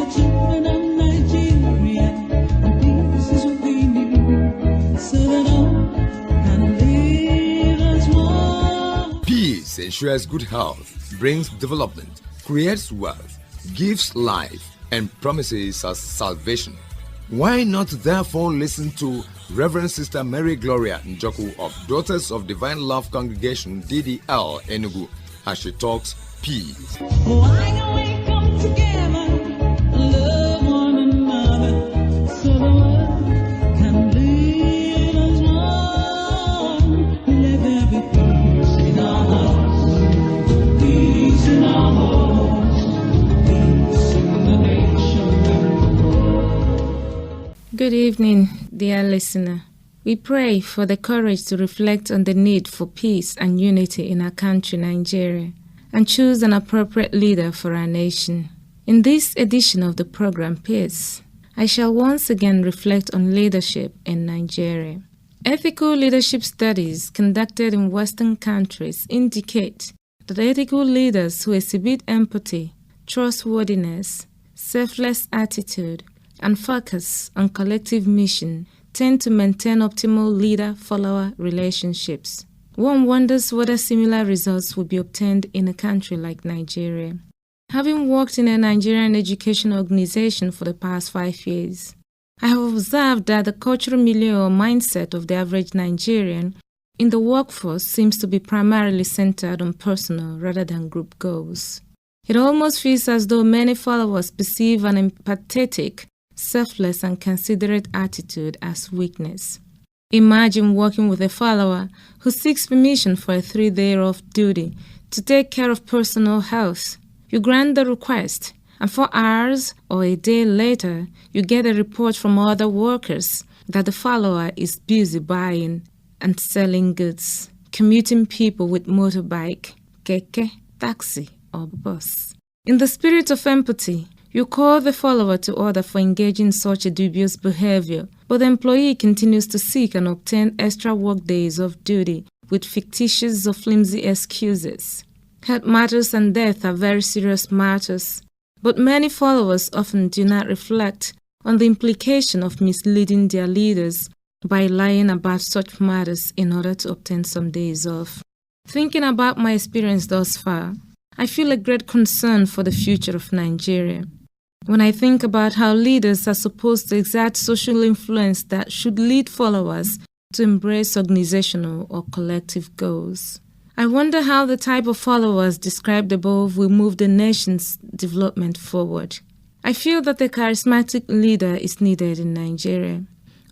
the children of Nigeria, and peace is what we need, so that all can live as one. Peace ensures good health, brings development, creates wealth, gives life, and promises us salvation. Why not therefore listen to Reverend Sister Mary Gloria Njoku of Daughters of Divine Love Congregation DDL Enugu as she talks peace. Why don't we come together and love one another, so the world can live as one? Let there be peace in our hearts, peace in our homes, peace in the nation. Good evening, dear listener. We pray for the courage to reflect on the need for peace and unity in our country, Nigeria, and choose an appropriate leader for our nation. In this edition of the program Peace, I shall once again reflect on leadership in Nigeria. Ethical leadership studies conducted in Western countries indicate that ethical leaders who exhibit empathy, trustworthiness, selfless attitude, and focus on collective mission tend to maintain optimal leader-follower relationships. One wonders whether similar results would be obtained in a country like Nigeria. Having worked in a Nigerian education organization for the past 5 years, I have observed that the cultural milieu or mindset of the average Nigerian in the workforce seems to be primarily centered on personal rather than group goals. It almost feels as though many followers perceive an empathetic, selfless and considerate attitude as weakness. Imagine working with a follower who seeks permission for a 3-day off duty to take care of personal health. You grant the request, and 4 hours or a day later, you get a report from other workers that the follower is busy buying and selling goods, commuting people with motorbike, keke, taxi, or bus. In the spirit of empathy, you call the follower to order for engaging in such a dubious behavior, but the employee continues to seek and obtain extra work days of duty with fictitious or flimsy excuses. Health matters and death are very serious matters, but many followers often do not reflect on the implication of misleading their leaders by lying about such matters in order to obtain some days off. Thinking about my experience thus far, I feel a great concern for the future of Nigeria. When I think about how leaders are supposed to exert social influence that should lead followers to embrace organizational or collective goals, I wonder how the type of followers described above will move the nation's development forward. I feel that a charismatic leader is needed in Nigeria.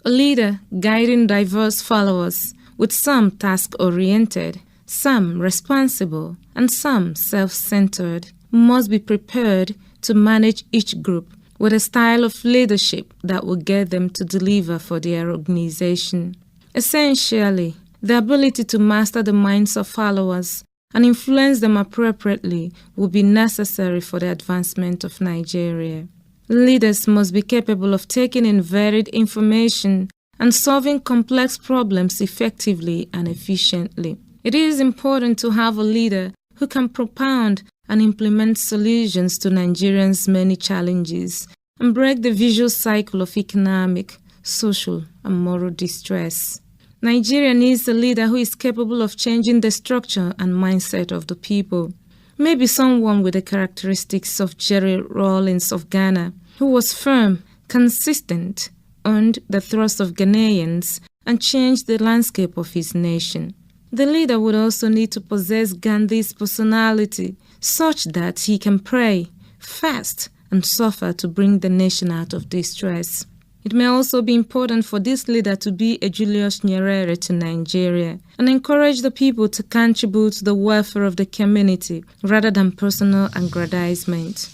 A leader guiding diverse followers, with some task-oriented, some responsible, and some self-centered, must be prepared to manage each group with a style of leadership that will get them to deliver for their organization. Essentially, the ability to master the minds of followers and influence them appropriately will be necessary for the advancement of Nigeria. Leaders must be capable of taking in varied information and solving complex problems effectively and efficiently. It is important to have a leader who can propound and implement solutions to Nigerians' many challenges and break the vicious cycle of economic, social, and moral distress. Nigeria needs a leader who is capable of changing the structure and mindset of the people. Maybe someone with the characteristics of Jerry Rawlings of Ghana, who was firm, consistent, earned the trust of Ghanaians, and changed the landscape of his nation. The leader would also need to possess Gandhi's personality, such that he can pray, fast, and suffer to bring the nation out of distress. It may also be important for this leader to be a Julius Nyerere to Nigeria and encourage the people to contribute to the welfare of the community rather than personal aggrandizement.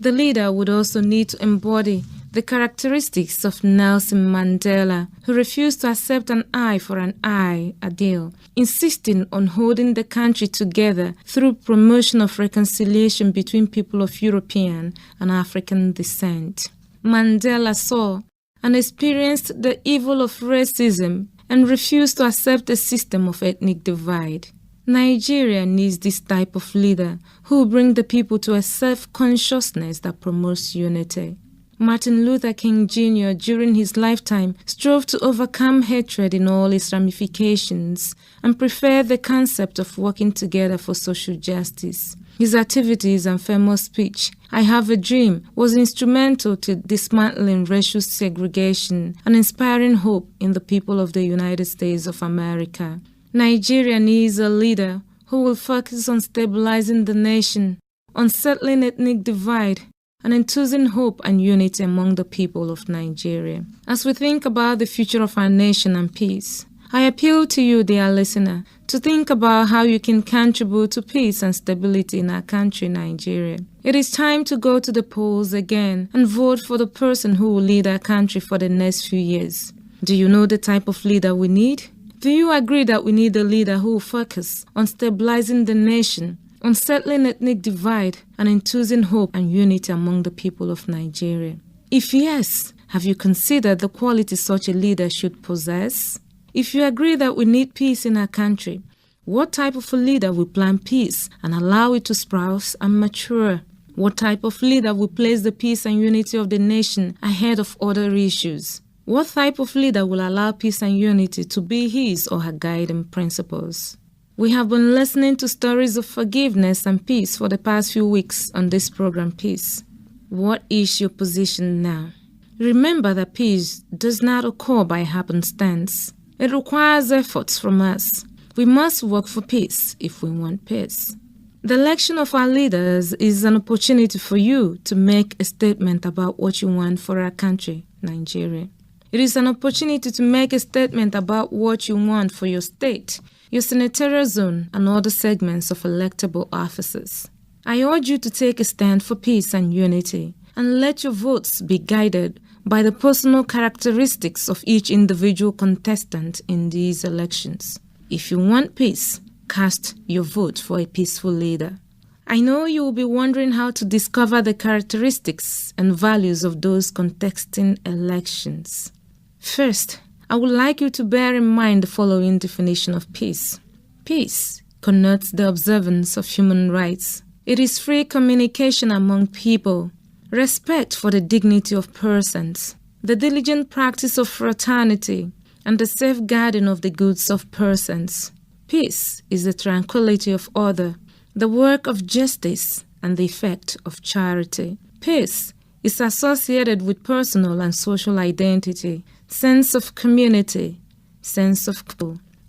The leader would also need to embody the characteristics of Nelson Mandela, who refused to accept an eye for an eye deal, insisting on holding the country together through promotion of reconciliation between people of European and African descent. Mandela saw and experienced the evil of racism and refused to accept a system of ethnic divide. Nigeria needs this type of leader who will bring the people to a self-consciousness that promotes unity. Martin Luther King Jr. during his lifetime strove to overcome hatred in all its ramifications and preferred the concept of working together for social justice. His activities and famous speech, "I Have a Dream," was instrumental to dismantling racial segregation and inspiring hope in the people of the United States of America. Nigeria needs a leader who will focus on stabilizing the nation, on settling ethnic divide, and enthusing hope and unity among the people of Nigeria. As we think about the future of our nation and peace, I appeal to you, dear listener, to think about how you can contribute to peace and stability in our country, Nigeria. It is time to go to the polls again and vote for the person who will lead our country for the next few years. Do you know the type of leader we need? Do you agree that we need a leader who will focus on stabilizing the nation, on settling ethnic divide, and enthusing hope and unity among the people of Nigeria? If yes, have you considered the qualities such a leader should possess? If you agree that we need peace in our country, what type of a leader will plan peace and allow it to sprout and mature? What type of leader will place the peace and unity of the nation ahead of other issues? What type of leader will allow peace and unity to be his or her guiding principles? We have been listening to stories of forgiveness and peace for the past few weeks on this program, Peace. What is your position now? Remember that peace does not occur by happenstance. It requires efforts from us. We must work for peace if we want peace. The election of our leaders is an opportunity for you to make a statement about what you want for our country, Nigeria. It is an opportunity to make a statement about what you want for your state, your senatorial zone, and other segments of electable offices. I urge you to take a stand for peace and unity, and let your votes be guided by the personal characteristics of each individual contestant in these elections. If you want peace, cast your vote for a peaceful leader. I know you will be wondering how to discover the characteristics and values of those contesting elections. First, I would like you to bear in mind the following definition of peace. Peace connotes the observance of human rights. It is free communication among people, respect for the dignity of persons, the diligent practice of fraternity, and the safeguarding of the goods of persons. Peace is the tranquility of order, the work of justice, and the effect of charity. Peace is associated with personal and social identity, sense of community, sense of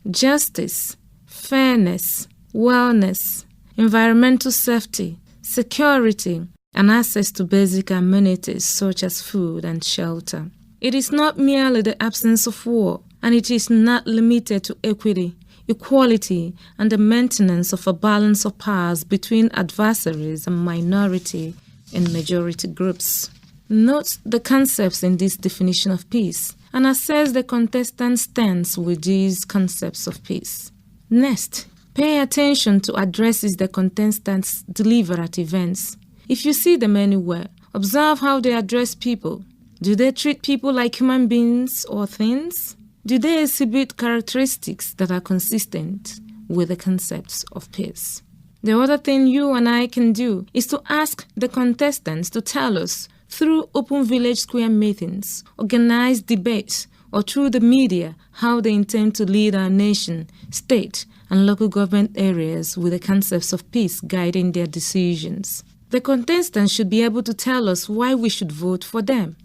justice, fairness, wellness, environmental safety, security, and access to basic amenities such as food and shelter. It is not merely the absence of war, and it is not limited to equity, equality, and the maintenance of a balance of powers between adversaries and minority and majority groups. Note the concepts in this definition of peace and assess the contestant's stance with these concepts of peace. Next, pay attention to addresses the contestants deliver at events. If you see them anywhere, observe how they address people. Do they treat people like human beings or things? Do they exhibit characteristics that are consistent with the concepts of peace? The other thing you and I can do is to ask the contestants to tell us through open village square meetings, organized debates, or through the media how they intend to lead our nation, state, and local government areas with the concepts of peace guiding their decisions. The contestants should be able to tell us why we should vote for them.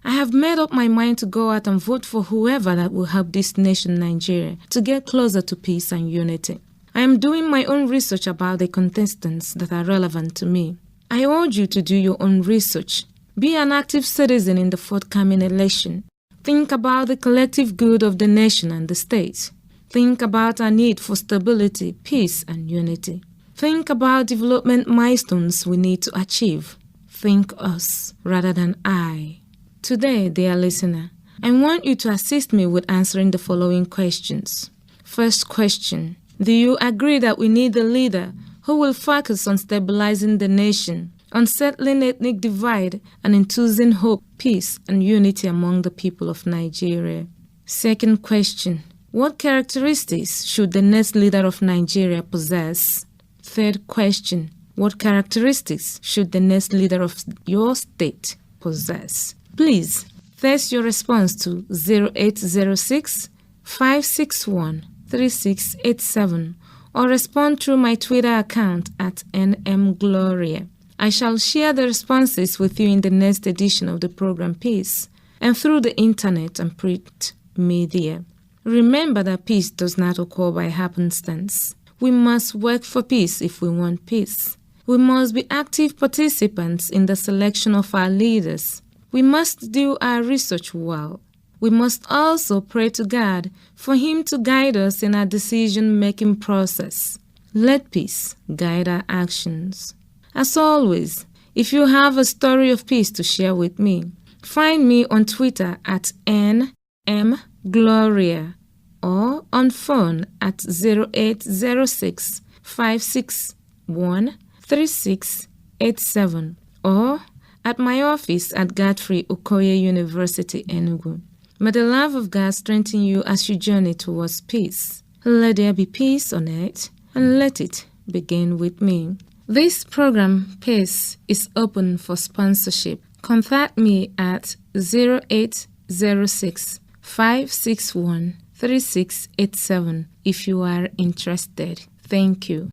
I have made up my mind to go out and vote for whoever that will help this nation, Nigeria, to get closer to peace and unity. I am doing my own research about the contestants that are relevant to me. I urge you to do your own research. Be an active citizen in the forthcoming election. Think about the collective good of the nation and the state. Think about our need for stability, peace, and unity. Think about development milestones we need to achieve. Think us rather than I. Today, dear listener, I want you to assist me with answering the following questions. First question, do you agree that we need a leader who will focus on stabilizing the nation, on settling ethnic divide, and enthusing hope, peace, and unity among the people of Nigeria? Second question, What characteristics should the next leader of Nigeria possess? Third question. What characteristics should the next leader of your state possess? Please text your response to 0806 561 3687 or respond through my Twitter account at NMGloria. I shall share the responses with you in the next edition of the program Peace and through the internet and print media. Remember that peace does not occur by happenstance. We must work for peace if we want peace. We must be active participants in the selection of our leaders. We must do our research well. We must also pray to God for Him to guide us in our decision-making process. Let peace guide our actions. As always, if you have a story of peace to share with me, find me on Twitter at NMGloria or on phone at 0806 561 3687 or at my office at Godfrey Okoye University, Enugu. May the love of God strengthen you as you journey towards peace. Let there be peace on earth, and let it begin with me. This program, Peace, is open for sponsorship. Contact me at 0806 561 3687 if you are interested. Thank you.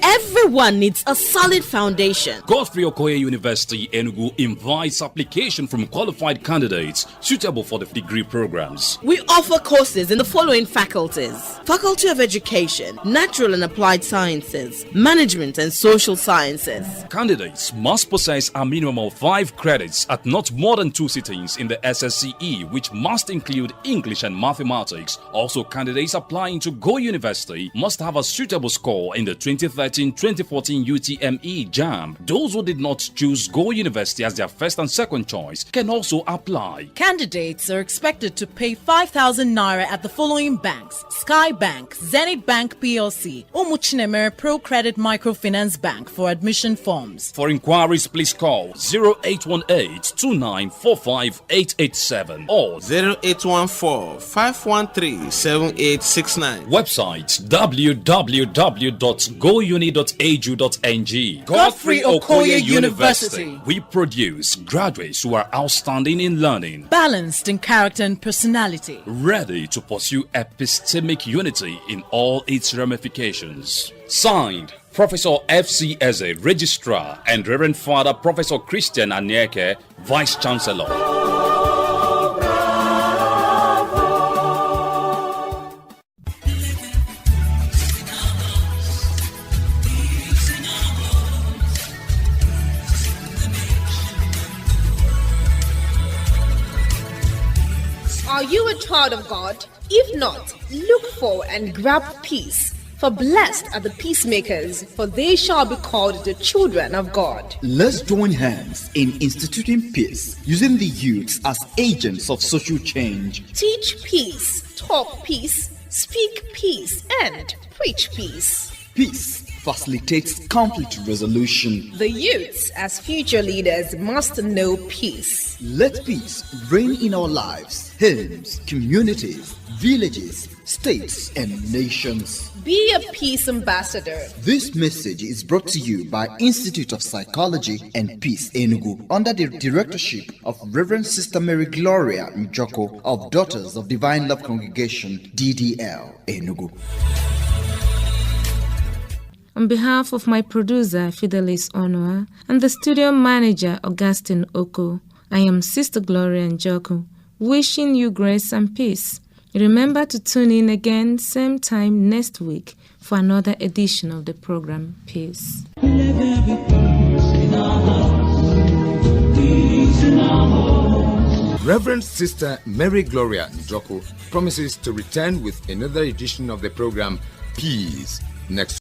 Everyone needs a solid foundation. Godfrey Okoye University, Enugu invites application from qualified candidates suitable for the degree programs. We offer courses in the following faculties: Faculty of Education, Natural and Applied Sciences, Management and Social Sciences. Candidates must possess a minimum of 5 credits at not more than 2 sittings in the SSCE, which must include English and Mathematics. Also, candidates applying to Go University must have a suitable score in the 2013-2014 UTME JAMB. Those who did not choose Go University as their first and second choice can also apply. Candidates are expected to pay 5,000 naira at the following banks: Sky Bank, Zenith Bank PLC, Umuchinemere Pro Credit Microfinance Bank for admission forms. For inquiries, please call 0818-2945-887 or 0814-513-7869. Website www.gouni.aju.ng. Godfrey Okoye University. We produce graduates who are outstanding in learning, Balanced in character and personality. ready to pursue epistemic unity in all its ramifications. Signed, Professor F.C. Eze, Registrar, and Reverend Father Professor Christian Anyeke, Vice Chancellor. Are you a child of God? If not, look for and grab peace. For blessed are the peacemakers, for they shall be called the children of God. Let's join hands in instituting peace, using the youths as agents of social change. Teach peace, talk peace, speak peace, and preach peace. Peace facilitates conflict resolution. The youths, as future leaders, must know peace. Let peace reign in our lives, homes, communities, villages, states, and nations. Be a peace ambassador. This message is brought to you by Institute of Psychology and Peace, Enugu, under the directorship of Reverend Sister Mary Gloria Njoku of Daughters of Divine Love Congregation, DDL, Enugu. On behalf of my producer, Fidelis Onua, and the studio manager, Augustine Oko, I am Sister Gloria Njoku, wishing you grace and peace. Remember to tune in again, same time next week, for another edition of the program, Peace. Let there be peace in our hearts, peace in our homes. Reverend Sister Mary Gloria Njoku promises to return with another edition of the program Peace next